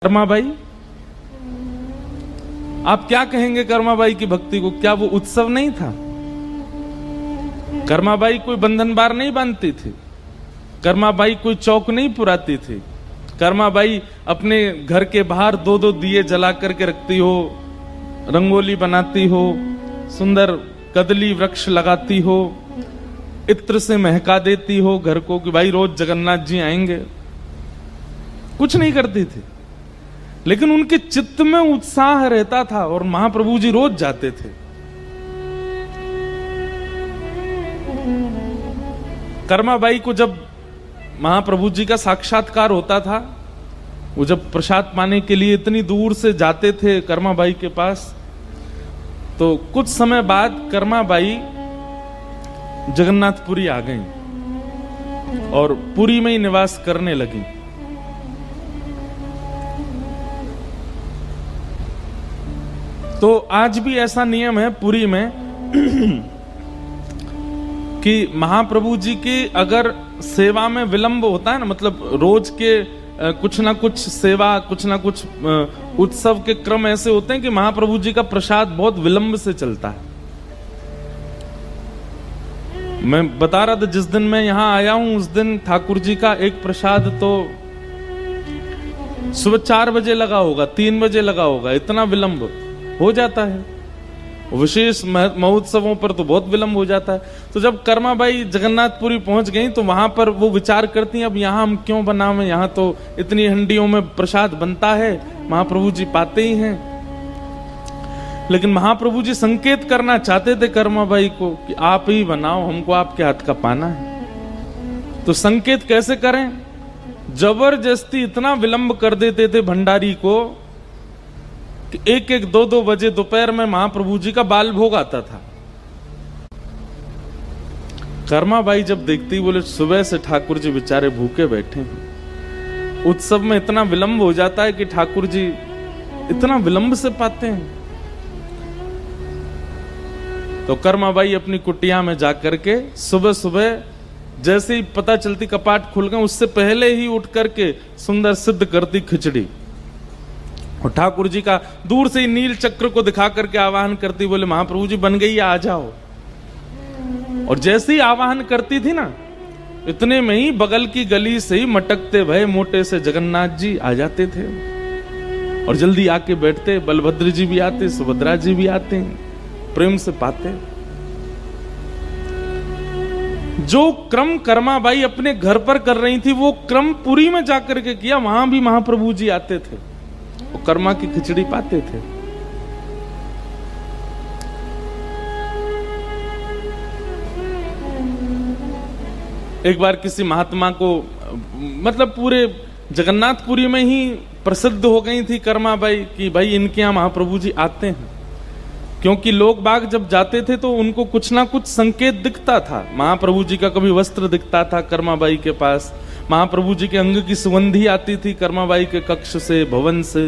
कर्माबाई, आप क्या कहेंगे कर्माबाई की भक्ति को? क्या वो उत्सव नहीं था? कर्माबाई कोई बंधन बार नहीं बांधती थी, कर्माबाई कोई चौक नहीं पुराती थी, कर्माबाई अपने घर के बाहर दो दो दिए जला करके रखती हो, रंगोली बनाती हो, सुंदर कदली वृक्ष लगाती हो, इत्र से महका देती हो घर को कि भाई रोज जगन्नाथ जी आएंगे। कुछ नहीं करती थी, लेकिन उनके चित्त में उत्साह रहता था और महाप्रभु जी रोज जाते थे। कर्माबाई को जब महाप्रभु जी का साक्षात्कार होता था, वो जब प्रसाद पाने के लिए इतनी दूर से जाते थे कर्माबाई के पास, तो कुछ समय बाद कर्माबाई जगन्नाथपुरी आ गईं और पुरी में ही निवास करने लगी। तो आज भी ऐसा नियम है पुरी में कि महाप्रभु जी की अगर सेवा में विलंब होता है ना, मतलब रोज के कुछ ना कुछ सेवा, कुछ ना कुछ उत्सव के क्रम ऐसे होते हैं कि महाप्रभु जी का प्रसाद बहुत विलंब से चलता है। मैं बता रहा था जिस दिन मैं यहां आया हूं उस दिन ठाकुर जी का एक प्रसाद तो सुबह 4 बजे लगा होगा, 3 बजे लगा होगा, इतना विलंब हो जाता है। विशेष महोत्सवों पर तो बहुत विलंब हो जाता है। तो जब कर्माबाई जगन्नाथपुरी पहुंच गई तो वहां पर वो विचार करती हैं, अब यहां हम क्यों बनावें, यहां तो इतनी हंडियों में प्रसाद बनता है, महाप्रभु जी पाते ही हैं। लेकिन महाप्रभु जी संकेत करना चाहते थे कर्माबाई को कि आप ही बनाओ, हमको आपके हाथ का पाना है। तो संकेत कैसे करें? जबरदस्ती इतना विलंब कर देते थे भंडारी को कि 1-1, 2-2 बजे दोपहर में महाप्रभु जी का बाल भोग आता था। कर्माबाई जब देखती, बोले सुबह से ठाकुर जी बेचारे भूखे बैठे हैं, उत्सव में इतना विलंब हो जाता है कि ठाकुर जी इतना विलंब से पाते हैं। तो कर्माबाई अपनी कुटिया में जाकर के सुबह सुबह जैसे ही पता चलती कपाट खुल गए, उससे पहले ही उठ करके सुंदर सिद्ध करती खिचड़ी और ठाकुर जी का दूर से ही नील चक्र को दिखा करके आवाहन करती, बोले महाप्रभु जी बन गई, आ जाओ। और जैसे ही आवाहन करती थी ना, इतने में ही बगल की गली से ही मटकते भय मोटे से जगन्नाथ जी आ जाते थे और जल्दी आके बैठते। बलभद्र जी भी आते, सुभद्रा जी भी आते, प्रेम से पाते। जो क्रम कर्माबाई अपने घर पर कर रही थी वो क्रम पुरी में जाकर के किया। वहां भी महाप्रभु जी आते थे, वो कर्मा की खिचड़ी पाते थे। एक बार किसी महात्मा को, मतलब पूरे जगन्नाथपुरी में ही प्रसिद्ध हो गई थी कर्माबाई कि भाई इनके यहां महाप्रभु जी आते हैं। क्योंकि लोग बाग जब जाते थे तो उनको कुछ ना कुछ संकेत दिखता था। महाप्रभु जी का कभी वस्त्र दिखता था कर्माबाई के पास, महाप्रभु जी के अंग की सुगंधी आती थी कर्माबाई के कक्ष से, भवन से।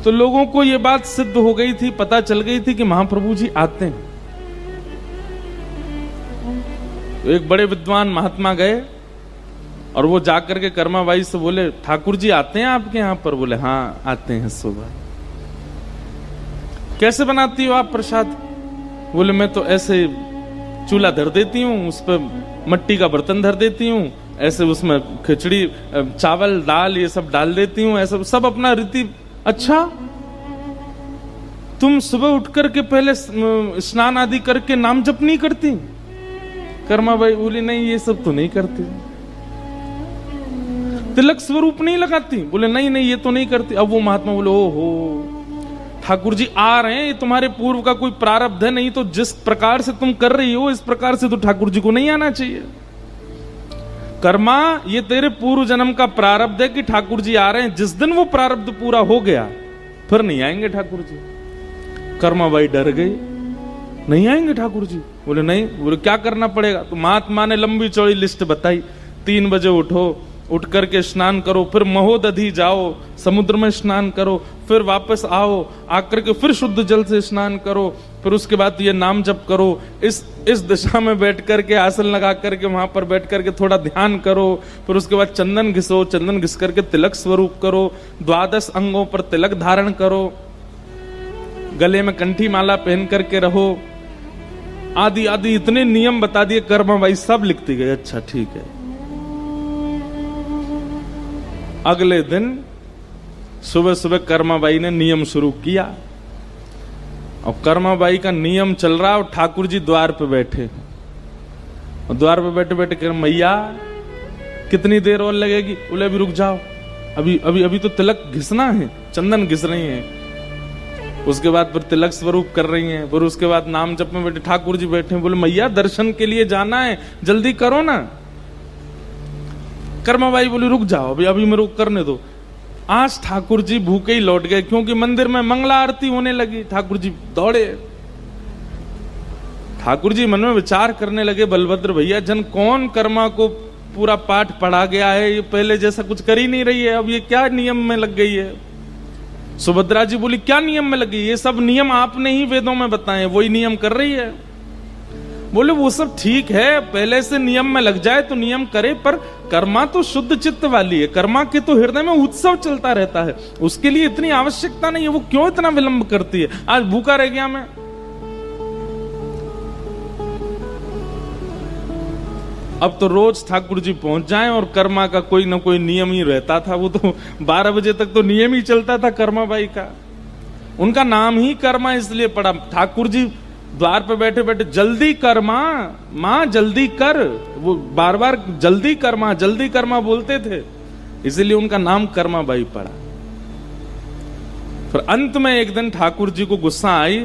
तो लोगों को यह बात सिद्ध हो गई थी, पता चल गई थी कि महाप्रभु जी आते हैं। तो एक बड़े विद्वान महात्मा गए और वो जाकर के कर्माबाई से बोले, ठाकुर जी आते हैं आपके यहां पर? बोले हाँ आते हैं सुबह। कैसे बनाती हो आप प्रसाद? बोले मैं तो ऐसे चूल्हा धर देती हूँ, उस पर मट्टी का बर्तन धर देती हूँ, ऐसे उसमें खिचड़ी, चावल, दाल ये सब डाल देती हूँ, ऐसा सब अपना रीति। अच्छा, तुम सुबह उठ करके पहले स्नान आदि करके नाम जप नहीं करती? कर्माबाई बोली नहीं, ये सब तो नहीं करती। तिलक स्वरूप नहीं लगाती? बोले नहीं नहीं, ये तो नहीं करती। अब वो महात्मा बोले, ओहो ठाकुर जी आ रहे हैं, ये तुम्हारे पूर्व का कोई प्रारब्ध है, नहीं तो जिस प्रकार से तुम कर रही हो इस प्रकार से तो ठाकुर जी को नहीं आना चाहिए। कर्मा, ये तेरे पूर्व जन्म का प्रारब्ध है कि ठाकुर जी आ रहे हैं, जिस दिन वो प्रारब्ध पूरा हो गया फिर नहीं आएंगे ठाकुर जी। कर्माबाई डर गई, नहीं आएंगे ठाकुर जी? बोले नहीं। बोले क्या करना पड़ेगा? तो महात्मा ने लंबी चौड़ी लिस्ट बताई, 3 बजे उठो, उठ करके स्नान करो, फिर महोदधि जाओ, समुद्र में स्नान करो, फिर वापस आओ, आकर के फिर शुद्ध जल से स्नान करो, फिर उसके बाद ये नाम जप करो, इस दिशा में बैठ करके आसन लगा करके वहां पर बैठ करके थोड़ा ध्यान करो, फिर उसके बाद चंदन घिसो, चंदन घिस करके तिलक स्वरूप करो, 12 अंगों पर तिलक धारण करो, गले में कंठी माला पहन करके रहो, आदि आदि इतने नियम बता दिए। कर्मा बाई सब लिखती गई, अच्छा ठीक है। अगले दिन सुबह सुबह कर्माबाई ने नियम शुरू किया, और कर्माबाई का नियम चल रहा, और ठाकुर जी द्वार पे बैठे, और द्वार पे बैठे बैठे कह, मैया कितनी देर और लगेगी? बोले अभी रुक जाओ, अभी अभी अभी तो तिलक घिसना है, चंदन घिस रही हैं, उसके बाद फिर तिलक स्वरूप कर रही हैं, फिर उसके बाद नाम जप में बैठे, ठाकुर जी बैठे, बोले मैया दर्शन के लिए जाना है, जल्दी करो ना। कर्माबाई बोली रुक जाओ, अभी अभी मेरे को करने दो। आज ठाकुर जी भूखे ही लौट गए, क्योंकि मंदिर में मंगला आरती होने लगी। ठाकुर जी दौड़े, ठाकुर जी मन में विचार करने लगे, बलभद्र भैया जन कौन कर्मा को पूरा पाठ पढ़ा गया है, ये पहले जैसा कुछ कर ही नहीं रही है, अब ये क्या नियम में लग गई है। सुभद्रा जी बोली क्या नियम में लगी? ये सब नियम आपने ही वेदों में बताए, वही नियम कर रही है। बोले वो सब ठीक है, पहले से नियम में लग जाए तो नियम करे, पर कर्मा तो शुद्ध चित्त वाली है, कर्मा के तो हृदय में उत्सव चलता रहता है, उसके लिए इतनी आवश्यकता नहीं है, वो क्यों इतना विलंब करती है? आज भूखा रह गया मैं, अब तो रोज ठाकुर जी पहुंच जाएं, और कर्मा का कोई ना कोई नियम ही रहता था। वो तो 12 बजे तक तो नियम ही चलता था कर्मा बाई का, उनका नाम ही कर्मा इसलिए पड़ा। ठाकुर जी द्वार पे बैठे बैठे जल्दी कर माँ जल्दी कर, वो बार बार जल्दी कर माँ बोलते थे, इसीलिए उनका नाम कर्मा बाई पड़ा। फिर अंत में एक दिन ठाकुर जी को गुस्सा आई,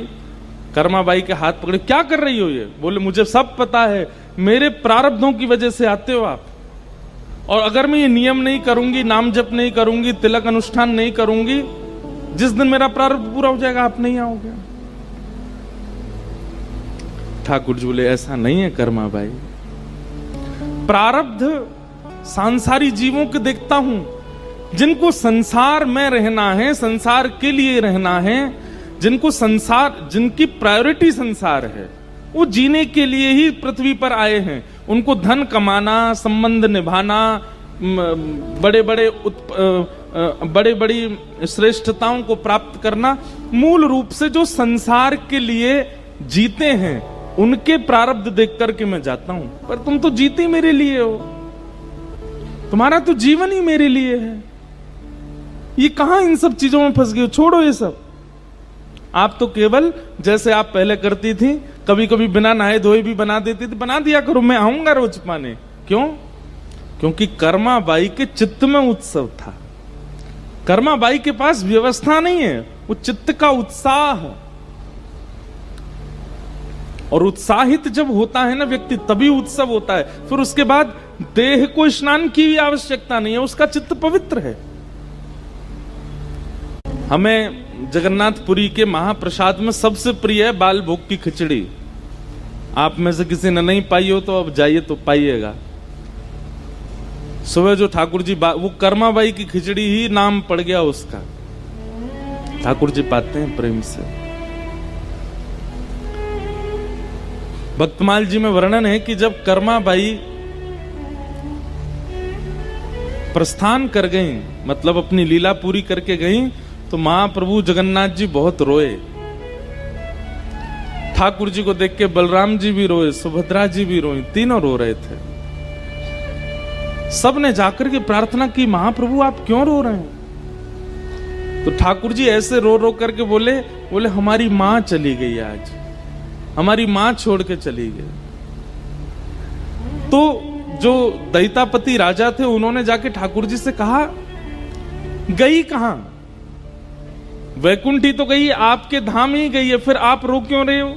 कर्मा बाई के हाथ पकड़े, क्या कर रही हो ये? बोले मुझे सब पता है, मेरे प्रारब्धों की वजह से आते हो आप, और अगर मैं ये नियम नहीं करूंगी, नाम जप नहीं करूंगी, तिलक अनुष्ठान नहीं करूंगी, जिस दिन मेरा प्रारब्ध पूरा हो जाएगा आप नहीं आओगे। ठाकुर जी बोले ऐसा नहीं है कर्मा बाई, प्रारब्ध सांसारी जीवों के देखता हूं, जिनको संसार में रहना है, संसार के लिए रहना है, जिनको संसार, जिनकी प्रायोरिटी संसार है, वो जीने के लिए ही पृथ्वी पर आए हैं। उनको धन कमाना, संबंध निभाना, बड़े बड़ी श्रेष्ठताओं को प्राप्त करना, मूल रूप से जो संसार के लिए जीते हैं उनके प्रारब्ध देख करके मैं जाता हूं। पर तुम तो जीते मेरे लिए हो, तुम्हारा तो जीवन ही मेरे लिए है, ये कहां इन सब चीजों में फंस गए हो? छोड़ो ये सब। आप तो केवल जैसे आप पहले करती थी, कभी कभी बिना नहाए धोए भी बना देती थी, बना दिया करो, मैं आऊंगा रोज पाने। क्यों? क्योंकि कर्मा बाई के चित्त में उत्सव था। कर्मा बाई के पास व्यवस्था नहीं है, वो चित्त का उत्साह, और उत्साहित जब होता है ना व्यक्ति, तभी उत्सव होता है। फिर उसके बाद देह को स्नान की भी आवश्यकता नहीं है, उसका चित्त पवित्र है। हमें जगन्नाथपुरी के महाप्रसाद में सबसे प्रिय है बाल भोग की खिचड़ी। आप में से किसी ने नहीं पाई हो तो अब जाइए तो पाइएगा। सुबह जो ठाकुर जी वो कर्मा बाई की खिचड़ी ही नाम पड़ गया उसका, ठाकुर जी पाते हैं प्रेम से। भक्तमाल जी में वर्णन है कि जब कर्मा बाई प्रस्थान कर गई, मतलब अपनी लीला पूरी करके गई, तो महाप्रभु जगन्नाथ जी बहुत रोए। ठाकुर जी को देख के बलराम जी भी रोए, सुभद्रा जी भी रोई, तीनों रो रहे थे। सब ने जाकर के प्रार्थना की, महाप्रभु आप क्यों रो रहे हैं? तो ठाकुर जी ऐसे रो रो करके बोले हमारी मां चली गई, आज हमारी मां छोड़ के चली गई। तो जो दैतापति राजा थे उन्होंने जाके ठाकुर जी से कहा, गई कहां? वैकुंठी तो गई, आपके धाम ही गई है, फिर आप रो क्यों रहे हो?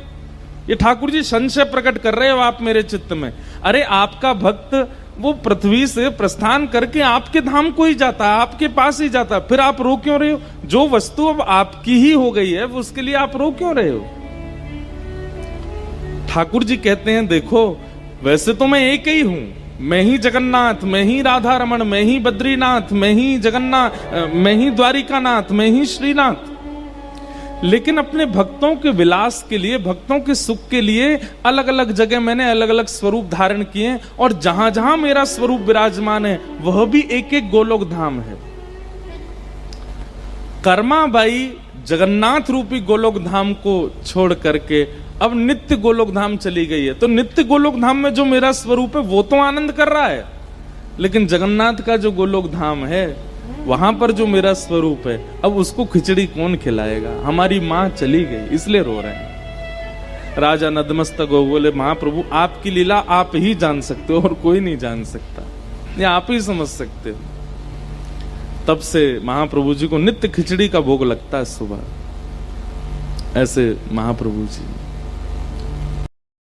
ये ठाकुर जी संशय प्रकट कर रहे हो आप मेरे चित्त में। अरे आपका भक्त वो पृथ्वी से प्रस्थान करके आपके धाम को ही जाता है, आपके पास ही जाता है, फिर आप रो क्यों रहे हो? जो वस्तु अब आपकी ही हो गई है उसके लिए आप रो क्यों रहे हो? ठाकुर जी कहते हैं देखो, वैसे तो मैं एक ही हूं, मैं ही जगन्नाथ, मैं ही राधा रमण, मैं ही बद्रीनाथ, मैं ही जगन्नाथ, मैं ही द्वारिकानाथ, मैं ही श्रीनाथ। लेकिन अपने भक्तों के विलास के लिए, भक्तों के सुख के लिए अलग अलग जगह मैंने अलग अलग स्वरूप धारण किए, और जहां जहां मेरा स्वरूप विराजमान है वह भी एक एक गोलोक धाम है। कर्माबाई जगन्नाथ रूपी गोलोक धाम को छोड़ करके अब नित्य गोलोक धाम चली गई है। तो नित्य गोलोक धाम में जो मेरा स्वरूप है वो तो आनंद कर रहा है, लेकिन जगन्नाथ का जो गोलोक धाम है वहां पर जो मेरा स्वरूप है, अब उसको खिचड़ी कौन खिलाएगा? हमारी मां चली गई इसलिए रो रहे हैं। राजा नतमस्तक हो बोले, महाप्रभु आपकी लीला आप ही जान सकते हो और कोई नहीं जान सकता, ये आप ही समझ सकते हो। तब से महाप्रभु जी को नित्य खिचड़ी का भोग लगता है सुबह। ऐसे महाप्रभु जी